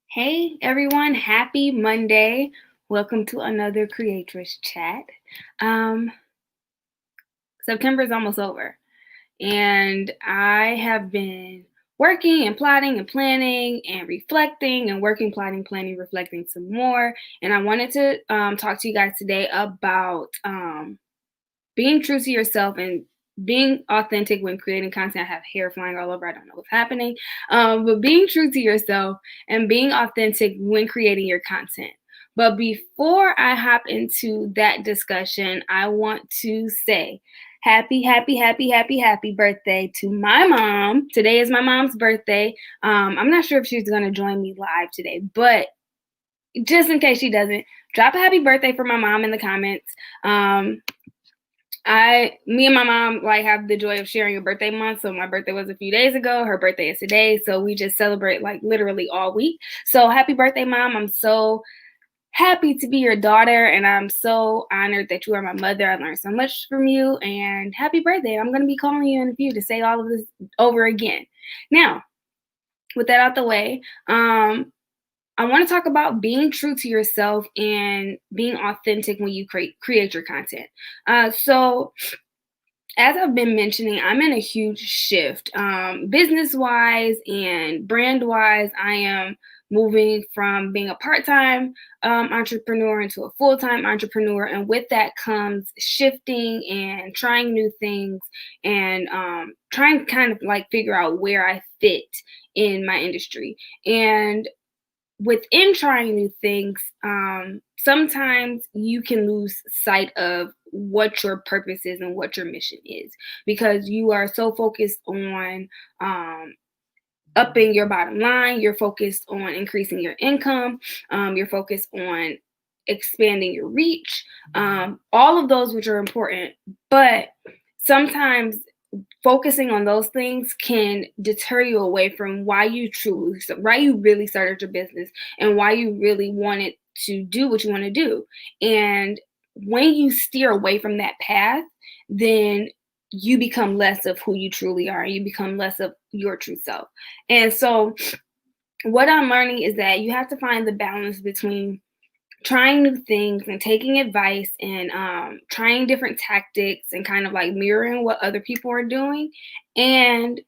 Hey everyone, happy Monday. Welcome to another Creatress chat. Um, September is almost over, and I have been working and plotting and planning and reflecting and working, plotting, planning, reflecting some more. And I wanted to talk to you guys today about being true to yourself and being authentic when creating content. I have hair flying all over. I don't know what's happening. But being true to yourself and being authentic when creating your content. But before I hop into that discussion, I want to say happy birthday to my mom. Today is my mom's birthday. I'm not sure if she's going to join me live today, but just in case she doesn't, drop a happy birthday for my mom in the comments. Me and my mom have the joy of sharing a birthday month. So my birthday was a few days ago. Her birthday is today. So we just celebrate literally all week. So happy birthday, Mom. I'm so happy to be your daughter, and I'm so honored that you are my mother. I learned so much from you, and happy birthday. I'm going to be calling you in a few to say all of this over again. Now, with that out the way, I want to talk about being true to yourself and being authentic when you create your content. So as I've been mentioning, I'm in a huge shift, business-wise and brand-wise. I am moving from being a part-time entrepreneur into a full-time entrepreneur, and with that comes shifting and trying new things and trying to kind of figure out where I fit in my industry. And within trying new things, sometimes you can lose sight of what your purpose is and what your mission is, because you are so focused on upping your bottom line, you're focused on increasing your income, you're focused on expanding your reach, all of those which are important. But sometimes focusing on those things can deter you away from why you really started your business and why you really wanted to do what you want to do. And when you steer away from that path, then you become less of who you truly are. You become less of your true self. And so what I'm learning is that you have to find the balance between trying new things and taking advice and trying different tactics and kind of mirroring what other people are doing, and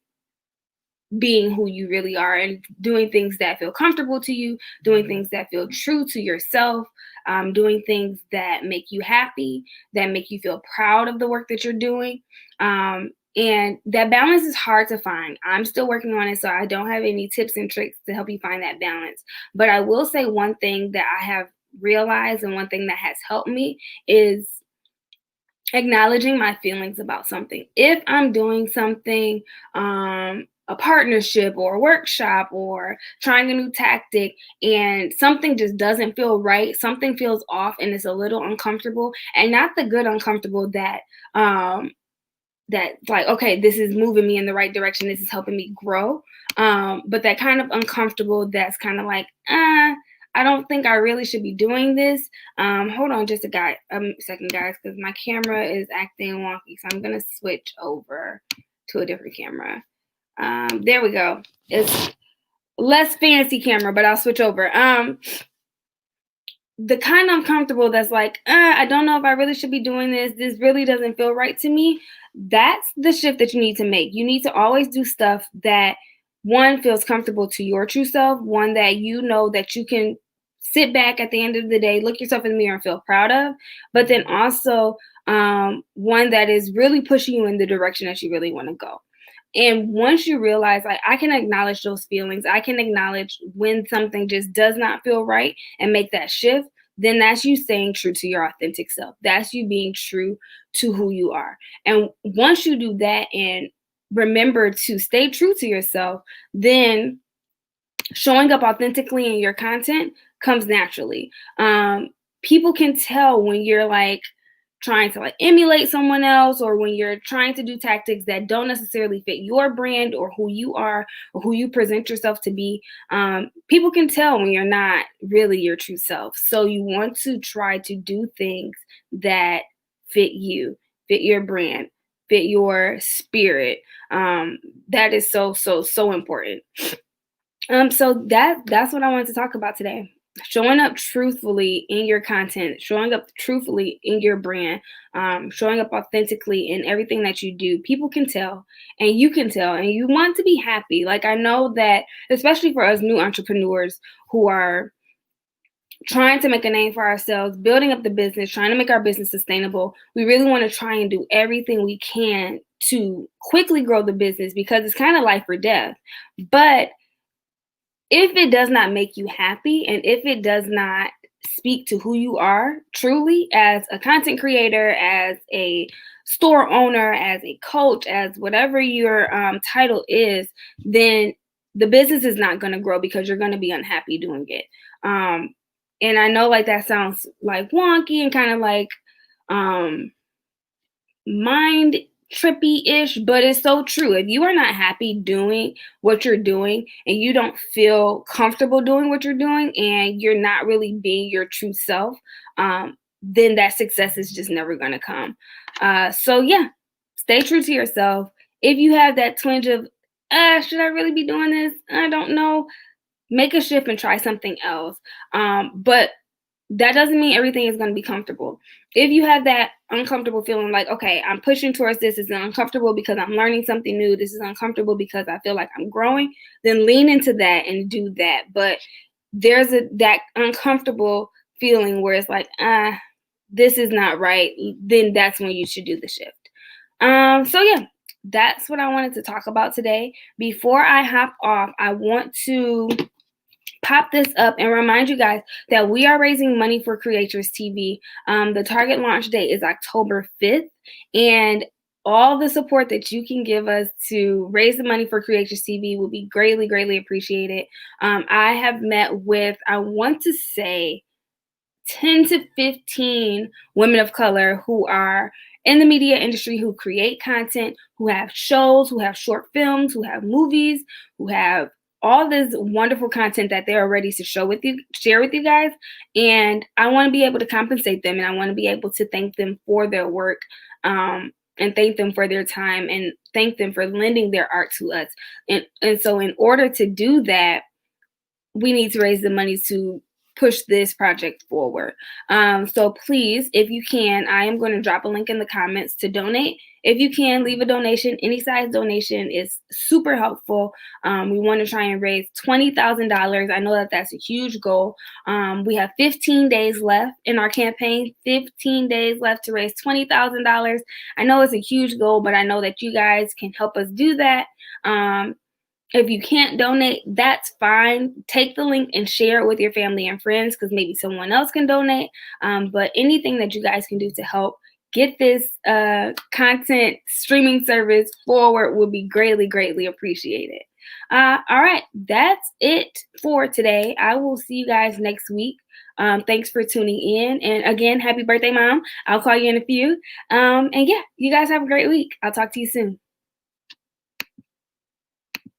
being who you really are and doing things that feel comfortable to you, doing things that feel true to yourself, doing things that make you happy, that make you feel proud of the work that you're doing. And that balance is hard to find. I'm still working on it, so I don't have any tips and tricks to help you find that balance. But I will say one thing that I have realized, and one thing that has helped me, is acknowledging my feelings about something. If I'm doing something, a partnership or a workshop or trying a new tactic, and something just doesn't feel right, something feels off and it's a little uncomfortable, and not the good uncomfortable that okay, this is moving me in the right direction, this is helping me grow, but that kind of uncomfortable that's kind of I don't think I really should be doing this. Hold on just a second, guys, because my camera is acting wonky, so I'm gonna switch over to a different camera. There we go. It's less fancy camera, but I'll switch over. The kind of uncomfortable that's I don't know if I really should be doing this. This really doesn't feel right to me. That's the shift that you need to make. You need to always do stuff that, one, feels comfortable to your true self, one that you know that you can sit back at the end of the day, look yourself in the mirror and feel proud of, but then also one that is really pushing you in the direction that you really want to go. And once you realize, I can acknowledge those feelings, I can acknowledge when something just does not feel right and make that shift, then that's you staying true to your authentic self. That's you being true to who you are. And once you do that and remember to stay true to yourself, then showing up authentically in your content comes naturally. People can tell when you're trying to emulate someone else, or when you're trying to do tactics that don't necessarily fit your brand or who you are or who you present yourself to be. People can tell when you're not really your true self. So you want to try to do things that fit you, fit your brand, fit your spirit. That is so important. So that's what I wanted to talk about today. Showing up truthfully in your content, showing up truthfully in your brand, showing up authentically in everything that you do. People can tell, and you can tell, and you want to be happy. Like, I know that, especially for us new entrepreneurs who are trying to make a name for ourselves, building up the business, trying to make our business sustainable, we really want to try and do everything we can to quickly grow the business because it's kind of life or death. But if it does not make you happy and if it does not speak to who you are truly as a content creator, as a store owner, as a coach, as whatever your title is, then the business is not going to grow because you're going to be unhappy doing it. And I know, like, that sounds like wonky and kind of like mind trippy-ish, but it's so true. If you are not happy doing what you're doing and you don't feel comfortable doing what you're doing and you're not really being your true self, then that success is just never going to come. So yeah, stay true to yourself. If you have that twinge of, should I really be doing this? I don't know. Make a shift and try something else. But that doesn't mean everything is going to be comfortable. If you have that uncomfortable feeling like, okay, I'm pushing towards this, it's uncomfortable because I'm learning something new, this is uncomfortable because I feel like I'm growing, then lean into that and do that. But there's that uncomfortable feeling where it's like, this is not right, then that's when you should do the shift. So yeah, that's what I wanted to talk about today. Before I hop off, I want to pop this up and remind you guys that we are raising money for Creatress TV. The target launch date is October 5th, and all the support that you can give us to raise the money for Creatress TV will be greatly, greatly appreciated. I have met with, I want to say, 10 to 15 women of color who are in the media industry, who create content, who have shows, who have short films, who have movies, who have all this wonderful content that they're ready to share with you guys. And I want to be able to compensate them, and I want to be able to thank them for their work, and thank them for their time, and thank them for lending their art to us. And so in order to do that, we need to raise the money to push this project forward. So please, if you can, I am going to drop a link in the comments to donate. If you can, leave a donation. Any size donation is super helpful. We want to try and raise $20,000. I know that that's a huge goal. We have 15 days left in our campaign, 15 days left to raise $20,000. I know it's a huge goal, but I know that you guys can help us do that. If you can't donate, that's fine. Take the link and share it with your family and friends because maybe someone else can donate. But anything that you guys can do to help get this content streaming service forward would be greatly, greatly appreciated. All right, that's it for today. I will see you guys next week. Thanks for tuning in. And again, happy birthday, Mom. I'll call you in a few. And yeah, you guys have a great week. I'll talk to you soon.